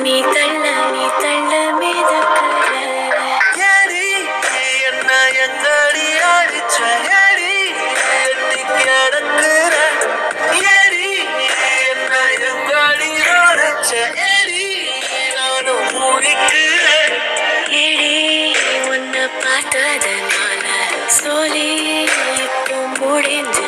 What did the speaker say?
நீ தள்ள நீ தள்ள மிதக்கிற ஏடி என்ன எங்கடி அடிச்ச ஏடி எட்டி கிடக்குற ஏடி என்ன எங்கடி அடிச்ச ஏடி நானும் முடிக்கிறேன் ஏடி உன்னை பார்த்ததனால சொல்லி இப்போ முடிஞ்ச